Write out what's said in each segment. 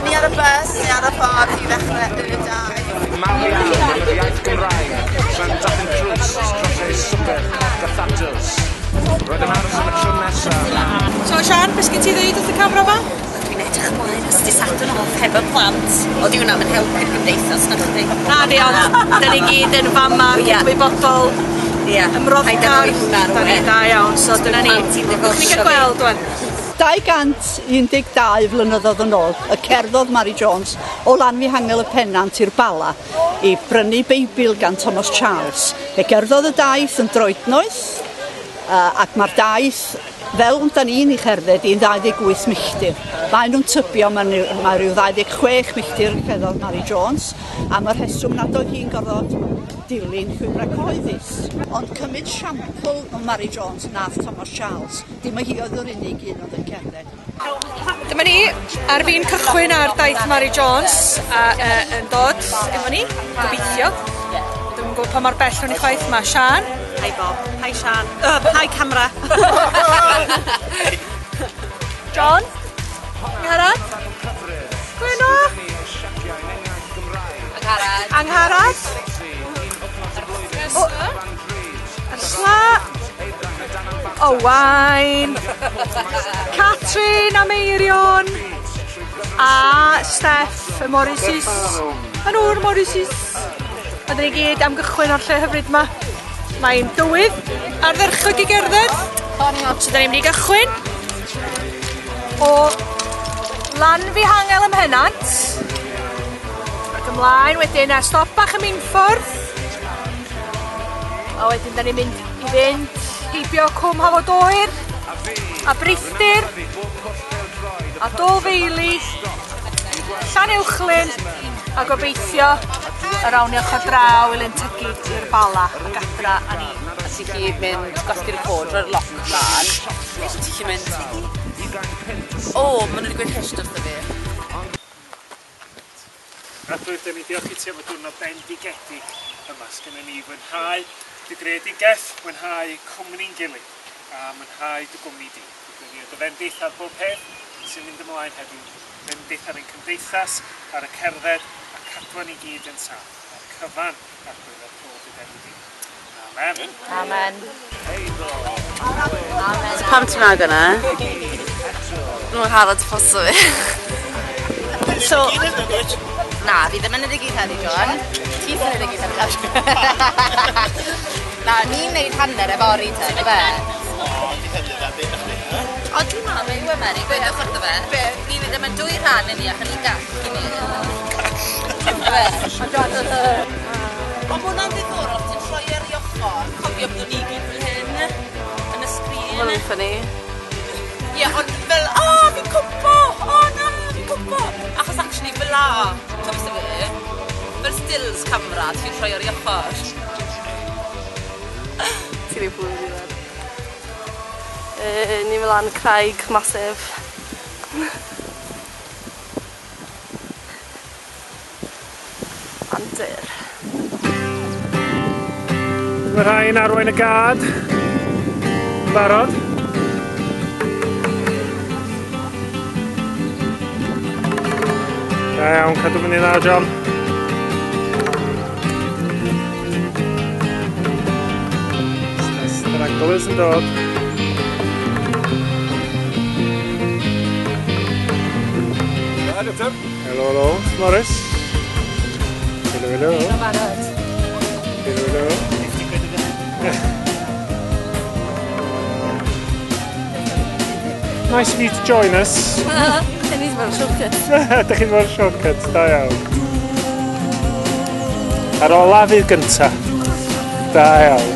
ni ar y bus, ni ar y ffordd i ddechrau y daith. Marian yn yr iaith Gymraeg, Rhan Dafyn Crws, trofau swper, gathatws. Roedd yn aros am y tro nesaf. So, Sian, beth sgyn ti ddeud wrth y camera fa? Dwi'n edrych ymlaen os di sadwn off hefo plant. O, di hwnna'n helpu'r gymdeithas, na chdi? Na, di, ond da ni gyd yn fama, ymwybodol, ymroddgar. Da ni da iawn, so dyna ni. Dwi'n cael gweld, dwi'n. 212 flynyddoedd yn ôl, y cerddodd Mary Jones o Lanfihangel y Pennant i'r Bala i brynu Beibl gan Thomas Charles. Fe gerddodd y daith yn droednoeth, ac mae'r daith, fel da ni'n ei cherdded, i'n 28 milltir. Mae nhw'n tybio, mae rhyw 26 milltir cerddodd Mary Jones, a mae'r rheswm nad oedd hi'n gorfod dilyn llwybra cyhoeddus. Ond cymryd siampl o Mary Jones nath Thomas Charles, dim hi oedd yr unig un oedd yn cerdded. Dyma ni, ar fi'n cychwyn ar daith Mary Jones, yn dod efo ni, gobeithio. Dwi'n gwybod pa mor bell nhw'n ei chwaith yma. Sian. Hi Bob. Hi Sian. Hi camera. John. Angharad. Gweno. Angharad. Angharad. Arsla. Owain. Catrin a Meirion. A Steff y Morrises. A nhw'r Morrises. A dyn ni gyd am gychwyn o'r lle hyfryd yma. Mae'n dywydd ardderchog i gerdded. So da ni'n mynd i gychwyn o Lanfihangel ym Mhenant. Ac ymlaen wedyn a stop bach ym Minffordd. A wedyn da ni'n mynd i fynd heibio Cwm Hafod Oer a Brythdir a Dolfeili, Llanuwchlyn a gobeithio yr awniwch o draw i Lentygid i'r Bala ac adra a ni. A ti gyd mynd gwasgu'r ffôn o'r loc mlaen. Ti chi mynd... O, maen nhw wedi gweud hysd wrtho fi. A dwi'n ni diolch i ti am y diwrnod bendigedig yma. Sgynna ni fwynhau dy greadigaeth, mwynhau cwmni'n gilydd a mwynhau dy gwmni di. Dwi'n ni o dy fendith ar bob peth sy'n mynd ymlaen heddiw. Fendith ar ein cymdeithas, ar y cerdded, a cadwa ni gyd yn saff. A'r cyfan ar gyfer bod y denw di. Amen. Amen. So pam ti'n mag yna? Nw'n harad ffoso fi. So... Na, fi ddim yn edrych gyd heddi, John. Ti ddim yn edrych gyd heddi. Na, ni'n neud hanner efo ori te, neu fe? O, dwi'n ma, mae yw Mary, gwedwch wrtho fe. Ni ddim yn dwy rhan yn ni, ac yn ni'n gall i ni. Ond mae hwnna'n ddiddorol, ti'n troi ar ei ochr, cofio bod ni gyd fel hyn, yn y sgrin. Mae'n ffynnu. Ie, ond fel, fi'n cwmpo, na, fi'n cwmpo. Achos actually fel la, ti'n beth fe, fel stills camera, ti'n troi ar ei ochr. Ti'n ei bwyd i ddod. Ni fel an craig masif. Antur. Mae rhain arwain y gad. Barod. Da iawn, cadw fyny dda, John. Stragglers yn dod. Helo, helo, Morris. Helo, helo. Helo, barod. Helo, helo. Nice of you to join us. Dyn ni'n fel shortcut. Dych chi'n fel shortcut, da iawn. Ar ola fydd gynta. Da iawn.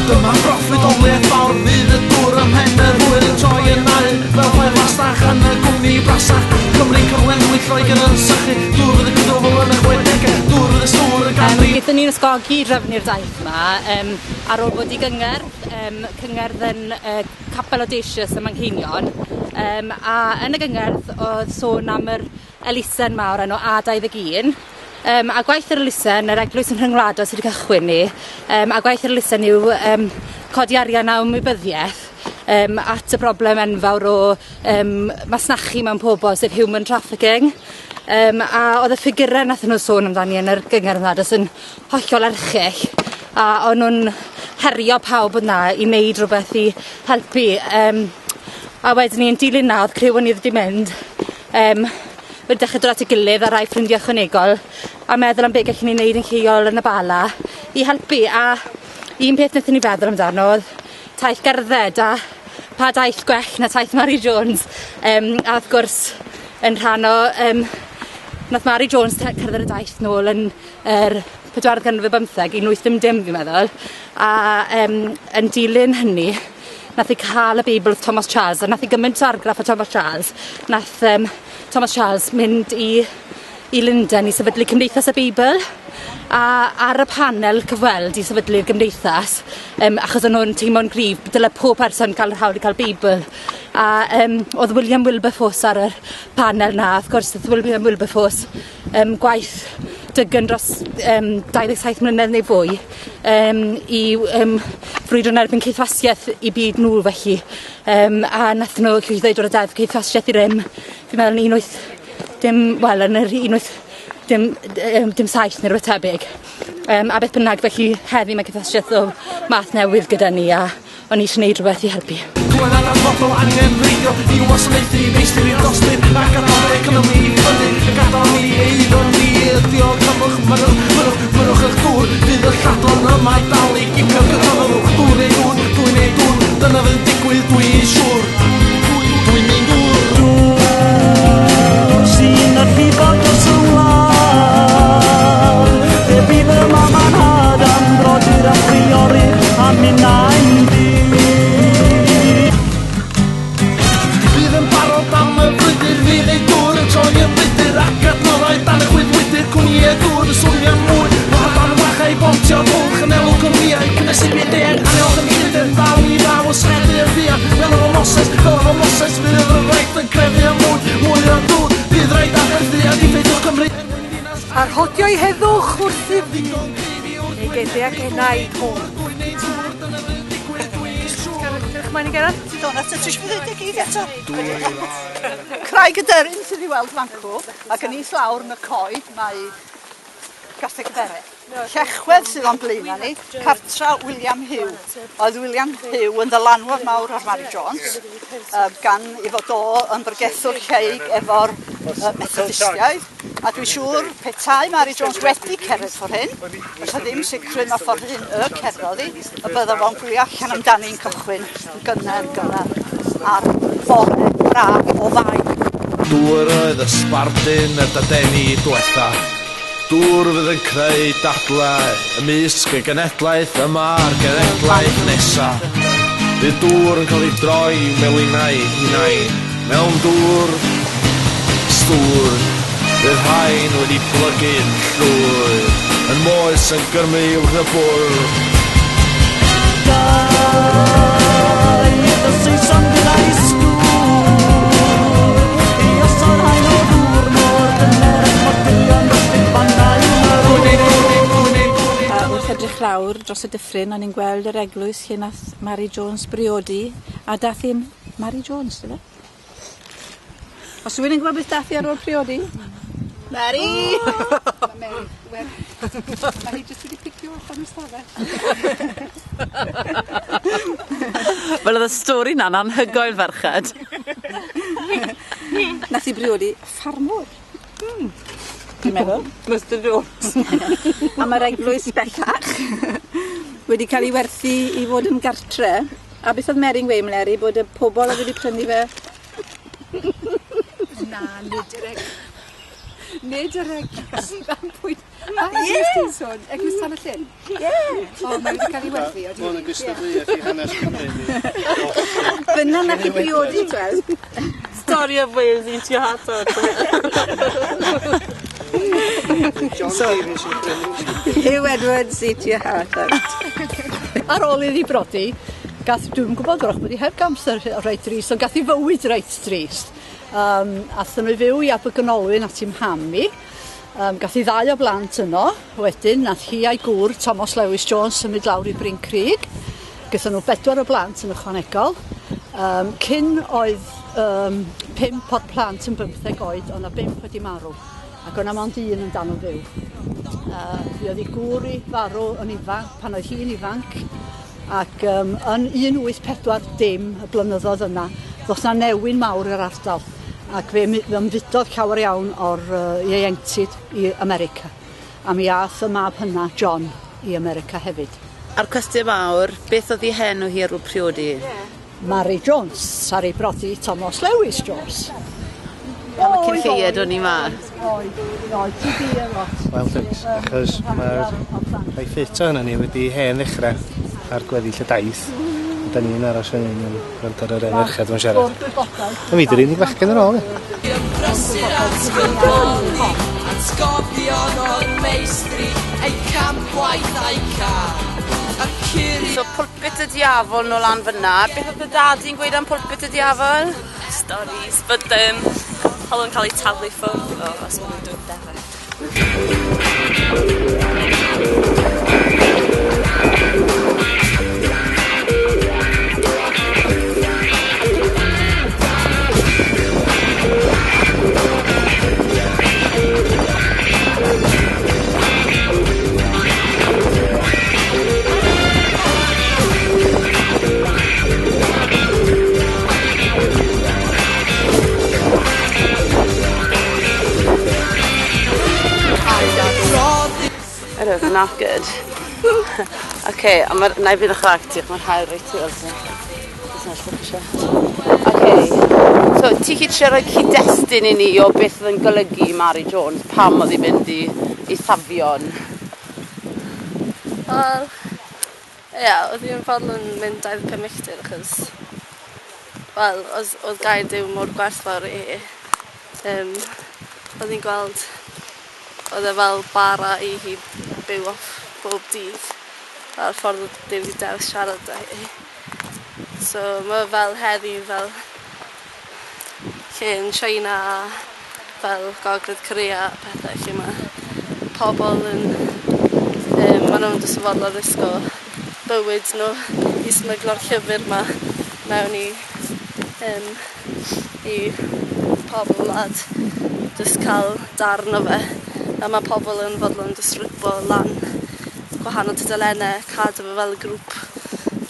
Dyma proffwydoliaeth fawr, fydd y dŵr ym mhenner, hwyr yn troi yn nau, fel mae'n fastach yn y gwmni brasach. Cymru cyflen wylloi gan yn sychu, dŵr fydd y gydofol yn y 60au, dŵr fydd y stŵr y ganri. Gyda ni'n ysgogi drefnu'r daith yma, ar ôl bod i gyngerdd, cyngerdd yn Capel Audacious ym Manceinion, a yn y gyngerdd oedd sôn am yr elusen mawr enw A21, a gwaith yr elusen, yr eglwys yn rhyngwladol sydd wedi cychwyn ni, a gwaith yr elusen yw codi arian a ymwybyddiaeth, at y broblem enfawr o masnachu mewn pobol, sef human trafficking. A oedd y ffigurau nath nhw sôn amdani yn yr gyngor yna, dys yn hollol erchill. A o'n nhw'n herio pawb yna i wneud rhywbeth i helpu. A wedyn ni'n dilyn na, oedd criw o'n i wedi mynd. Wedi dechrau dod at ei gilydd a rai ffrindiau ychwanegol a meddwl am beth gallwn ni wneud yn lleol yn y Bala i helpu. A un peth wnaethon ni feddwl amdano oedd taith gerdded a pa daith gwell na taith Mary Jones. A wrth gwrs yn rhan o... nath Mary Jones cerdded y daith nôl yn 40 ganrif 15 i 1850 fi'n meddwl. A yn dilyn hynny nath i cael y Beibl Thomas Charles a nath i gymaint o argraff o Thomas Charles. Nath Thomas Charles mynd i Lundain i sefydlu Cymdeithas y Beibl a ar y panel cyfweld i sefydlu'r gymdeithas achos o'n nhw'n teimlo'n gryf dyle pob person cael yr hawl i cael Beibl. A oedd William Wilberforce ar y panel na. Wrth gwrs oedd William Wilberforce gwaith dygun dros 27 mlynedd neu fwy i frwydro yn erbyn Caethwasiaeth i byd nhw felly. A nath nhw llwyddo i dod o deddf Caethwasiaeth i rym. Fi'n meddwl yn 1917 neu rhywbeth tebyg. A beth bynnag felly heddi mae Caethwasiaeth o math newydd gyda ni a o'n i eisiau gwneud rhywbeth i helpu. Dwi'n anadfodol angen reidio i wasanaethu meistr i'r dosblin a gadael economi i fyny a gadael ni eiddo ni diolch amwch mynwch eich dŵr fydd y lladron yma i dal i gipio'r gydaddwch dŵr neu dŵr, dwi'n neu dŵr dyna fydd digwydd dwi'n siŵr dwi'n neu dŵr sy'n archifo dros y wlad e bydd y mama'n had am brodyr a priori a minnau'n di bydd yn barod am y frwydr fydd ei dŵr yn troi yn brydr ac adnoddau dan y chwyddwydyr cwniau dŵr y swnio mwy o hadan wachau bontio bwlch yn elw cwmniau cynnesu byd eang anel yn hydr dal i ddaw o sredu y fia fel o Moses fydd y rhaid yn crefu y mwy o dŵr bydd rhaid a chyrthu a di ffeidwch Cymru Arhodiau heddwch wrth i fi neu geiddi ac enaid hwn. Mae'n i Gerard? Dona, ti eisiau dweud y gyd eto? Craig y Deryn sydd i weld fancw ac yn is lawr yn y coed mae Caethwasiaeth. Llechwedd sydd o'n blaenau ni, cartra William Hugh. Oedd William Hugh yn ddylanwad mawr ar Mary Jones gan i fod o yn bregethwr lleig efo'r Methodistiaid. A dwi'n siŵr petai Mary Jones wedi cerdded ffordd hyn, os ddim sicrwydd na ffordd hyn cerdded i, y bydda fo'n gwylio allan amdani'n cychwyn gynnar ar fore braf o fai. Dŵr oedd y sbardun y dadeni diwetha. Dŵr fydd yn creu dadlau ymysg y genedlaeth yma'r genedlaeth nesa. Bydd dŵr yn cael ei droi melinau hunain mewn dŵr stŵr. Bydd rhain wedi plygu'n llwyr yn moes yn gyrmu wrth y bwrdd. Daeth y Saeson gyda isgwr i osod rhain o ddŵr mor dyner ac modilion dros dim bandau wrth edrych lawr dros y dyffryn o'n i'n gweld yr eglwys lle nath Mary Jones briodi a dath hi'n Mary Jones, dyle? Os yw'n gwybod beth dath hi ar ôl priodi? Mary! Mae hi jyst wedi picio off am ystafell. Wel, oedd y stori na'n anhygoel ferched. Nath hi briodi ffarmwr. Dwi'n meddwl. Mr Jones. A mae'r eglwys bellach wedi cael ei werthu i fod yn gartre. A beth oedd Mary'n gweud, Mary, bod y pobl oedd wedi prynu fe? Na, nid yr eglwys. Nid yr eglwys. Eglwys Eglwys Tan y Llyn? Ie. O, mae wedi cael ei werthu. Mae'n yn gystadleuaeth i hanes Cymru. Fyna nath i briodi, twel. Story of Wales eat your heart out. Hugh Edwards eat your heart out. Ar ôl iddi brodi, dwi'n gwybod o'r wedi heb gamser reit drist, ond gath i fywyd reit drist. Athyn nhw fyw i Abergynolwyn at i'm hami. Gath i 2 o blant yno. Wedyn, nath hi a'i gŵr Thomas Lewis Jones symud lawr i Bryn Crug. Gathon nhw 4 o blant yn ychwanegol. Cyn oedd 5 o'r plant yn 15 oed, ond 5 wedi marw. Ac o'na mond un yn dan o fyw. Fi oedd ei gŵr i farw yn ifanc, pan oedd hi'n ifanc. Ac yn 1840 y blynyddoedd yna, ddoth na newyn mawr i'r ardal. Ac fe ymfudodd llawer iawn o'r ieuenctid i America. A mi ath y mab hynna, John, i America hefyd. A'r cwestiwn mawr, beth oedd ei henw hi ar ôl priodi? Mary Jones, ar ei brodi Thomas Lewis Jones. Am y cynlleied o'n i ma? Oed, ti di e lot. Wel, thanks, achos mae'r ffit o hynny ni wedi hen ddechrau ar gweddill y daith. Da ni'n aros yn un yn gwrdd ar yr enerchedd o'n siarad. A mi dyr unig fachgen ar ôl. Atgofion o'r meistri, ei campwaith a'i car. So pwlpit y diafol nôl lan fyna. Beth oedd y dadi'n gweud am pwlpit y diafol? Stories, but hol yn cael ei taflu ffwrdd o os maen nhw'n dod defnydd. I don't know, not good. Okay, na I fydd o'ch rhaid ti, mae'n rhaid reit i wrth Okay, so ti chi trio roi cyd-destun i ni o beth oedd yn golygu Mary Jones, pam oedd hi fynd i safion? Wel, ia, oedd hi'n fodlon yn mynd 25 milltir achos, wel, oedd gair Duw mor gwerthfawr i hi. Oedd hi'n gweld, oedd e fel bara i hi byw off bob dydd. A'r ffordd oedd Duw wedi dewis siarad â hi. So mae fel heddi fel lle yn China a fel Gogledd Corea a pethau lle mae pobl yn maen nhw'n dysfodol risgo bywyd nhw i smyglo'r llyfr ma mewn i pobl wlad jyst cael darn o fe a mae pobl yn fodlon disrwbo lan gwahanol tudalennau, cadw fe fel grŵp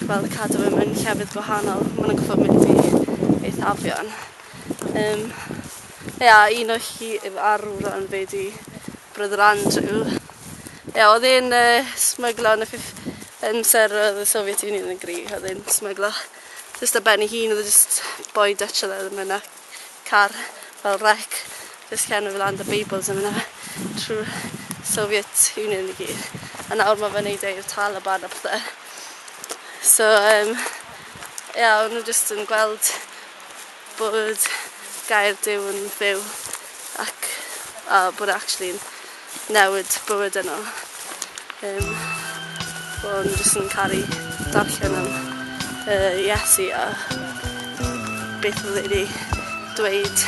fel cadw fe mewn llefydd gwahanol maen nhw'n goffod mynd i eithafion un o chi ar Rhan fe di Brother Andrew oedd e'n smyglo yn ser oedd y Soviet Union yn gri oedd e'n smyglo jyst ar ben ei hun oedd e jyst boi Dutch oedd e mewn car fel rec jyst cenw fel and the Bibles yn yna trwy Soviet Union i gyd a nawr mae fe'n neud i'r Taliban a pethau so o'n nhw jyst yn gweld bod gair Duw yn fyw ac bod actually newid bywyd yno bod nhw jyst yn cael ei darllen am Iesu a beth oedd wedi dweud